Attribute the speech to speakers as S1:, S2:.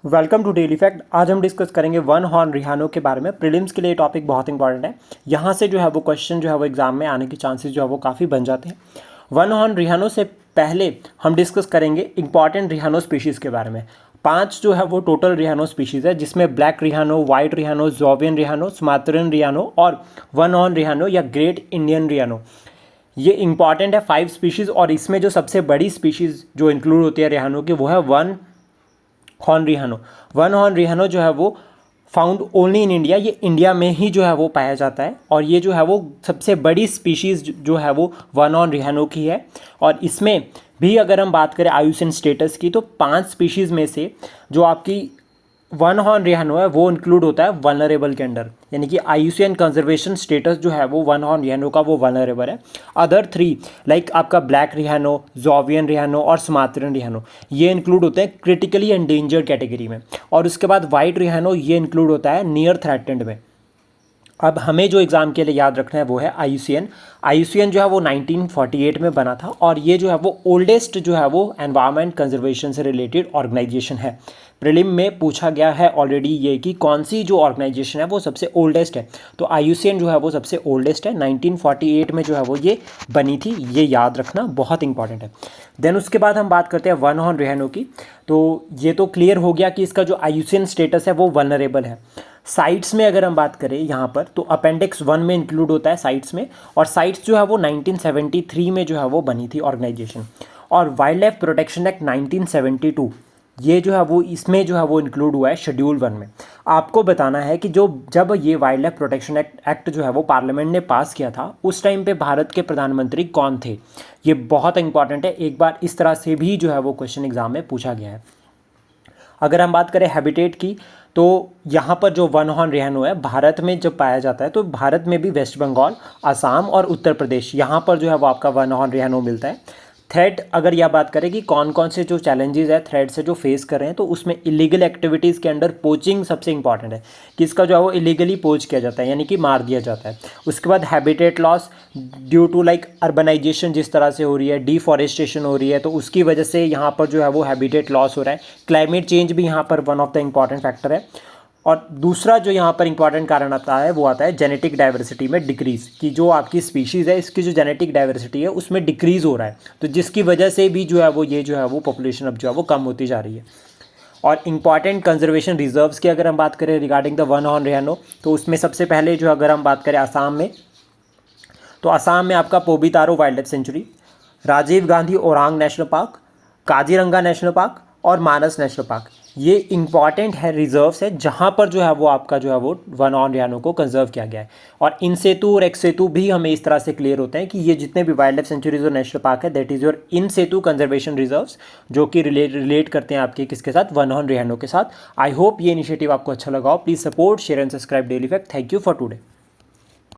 S1: Welcome to daily fact. आज हम discuss करेंगे वन हॉर्न रिहानो के बारे में। प्रीलिम्स के लिए टॉपिक बहुत इंपॉर्टेंट है। यहाँ से जो है वो क्वेश्चन जो है वो एग्जाम में आने के चांसेस जो है वो काफ़ी बन जाते हैं। वन हॉर्न रिहानो से पहले हम डिस्कस करेंगे इंपॉर्टेंट रिहानो स्पीशीज़ के बारे में। 5 जो है वो टोटल रिहानो स्पीशीज़ है, जिसमें ब्लैक रिहानो, वाइट रिहानो, जोवियन रिहानो, सुमात्रन रिहानो और वन हॉर्न रिहानो या ग्रेट इंडियन रिहानो, ये इंपॉर्टेंट है 5 स्पीशीज़। और इसमें जो सबसे बड़ी स्पीशीज़ जो इंक्लूड होती है रिहानो की वो है वन हॉर्न रिहानो। वन हॉर्न रिहानो जो है वो फाउंड ओनली इन इंडिया, ये इंडिया में ही जो है वो पाया जाता है। और ये जो है वो सबसे बड़ी स्पीशीज़ जो है वो वन हॉर्न रिहानो की है। और इसमें भी अगर हम बात करें आयुसीएन स्टेटस की, तो 5 स्पीशीज़ में से जो आपकी वन हॉर्न रिहानो है वो इंक्लूड होता है वल्नरेबल के अंडर, यानी कि आईयूसीएन कंजर्वेशन स्टेटस जो है वो वन हॉर्न रिहानो का वो वल्नरेबल है। अदर 3 लाइक आपका ब्लैक रिहानो, जोवियन रिहानो और सुमात्रन रिहानो, ये इंक्लूड होते हैं क्रिटिकली एंडेंजर्ड कैटेगरी में। और उसके बाद वाइट रिहानो ये इंक्लूड होता है नियर थ्रेटेंड में। अब हमें जो एग्ज़ाम के लिए याद रखना है वो है आईयूसीएन। आईयूसीएन जो है वो 1948 में बना था और ये जो है वो ओल्डेस्ट जो है वो एनवायरनमेंट कंजर्वेशन से रिलेटेड ऑर्गेनाइजेशन है। प्रीलिम में पूछा गया है ऑलरेडी ये कि कौन सी जो ऑर्गेनाइजेशन है वो सबसे ओल्डेस्ट है, तो आईयूसीएन जो है वो सबसे ओल्डेस्ट है। 1948 में जो है वो ये बनी थी, ये याद रखना बहुत इंपॉर्टेंट है। देन उसके बाद हम बात करते हैं वन हॉर्न रिहानो की। तो ये तो क्लियर हो गया कि इसका जो आईयूसीएन स्टेटस है वो वल्नरेबल है। साइट्स में अगर हम बात करें यहाँ पर, तो अपेंडिक्स 1 में इंक्लूड होता है साइट्स में। और साइट्स जो है वो 1973 में जो है वो बनी थी ऑर्गेनाइजेशन। और वाइल्ड लाइफ प्रोटेक्शन एक्ट 1972 ये जो है वो इसमें जो है वो इंक्लूड हुआ है शेड्यूल 1 में। आपको बताना है कि जब ये वाइल्ड लाइफ प्रोटेक्शन एक्ट जो है वो पार्लियामेंट ने पास किया था, उस टाइम पे भारत के प्रधानमंत्री कौन थे, ये बहुत इंपॉर्टेंट है। एक बार इस तरह से भी जो है वो क्वेश्चन एग्जाम में पूछा गया है। अगर हम बात करें हैबिटेट की, तो यहाँ पर जो वन हॉर्न रिहानो है भारत में जब पाया जाता है, तो भारत में भी वेस्ट बंगाल, असम और उत्तर प्रदेश, यहाँ पर जो है वो आपका वन हॉर्न रिहानो मिलता है। थ्रेट अगर यह बात करें कि कौन कौन से जो चैलेंजेस है थ्रेट से जो फेस कर रहे हैं, तो उसमें इलीगल एक्टिविटीज़ के अंडर पोचिंग सबसे इंपॉर्टेंट है कि इसका जो है वो इलीगली पोच किया जाता है, यानी कि मार दिया जाता है। उसके बाद habitat loss due to like urbanisation जिस तरह से हो रही है, डिफॉरेस्टेशन हो रही है, तो उसकी वजह से यहाँ पर जो है वो हैबिटेट लॉस हो रहा है। क्लाइमेट चेंज भी यहाँ पर one of the important factor है। और दूसरा जो यहाँ पर इंपॉर्टेंट कारण आता है वो आता है जेनेटिक डाइवर्सिटी में डिक्रीज़, कि जो आपकी स्पीशीज़ है इसकी जो जेनेटिक डाइवर्सिटी है उसमें डिक्रीज़ हो रहा है, तो जिसकी वजह से भी जो है वो ये जो है वो पॉपुलेशन अब जो है वो कम होती जा रही है। और इंपॉर्टेंट कंजर्वेशन रिजर्व्स की अगर हम बात करें रिगार्डिंग द वन हॉर्न रिहानो, तो उसमें सबसे पहले जो अगर हम बात करें आसाम में, तो आसाम में आपका Pobitora wild life sanctuary, Rajiv Gandhi Orang national park, Kaziranga national park और मानस नेशनल पार्क, ये इंपॉर्टेंट है, रिजर्व्स है, जहाँ पर जो है वो आपका जो है वो वन हॉर्न रिहानो को कंजर्व किया गया है। और इन सेतु और एक्स सेतु भी हमें इस तरह से क्लियर होते हैं कि ये जितने भी वाइल्ड लाइफ सेंचुरीज और नेशनल पार्क है, that is your in Setu conservation reserves, जो कि रिलेट करते हैं आपके किसके साथ, वन हॉर्न रिहानो के साथ। आई होप ये इनिशिएटिव आपको अच्छा लगा हो। Please support, share and subscribe daily fact. Thank you for today.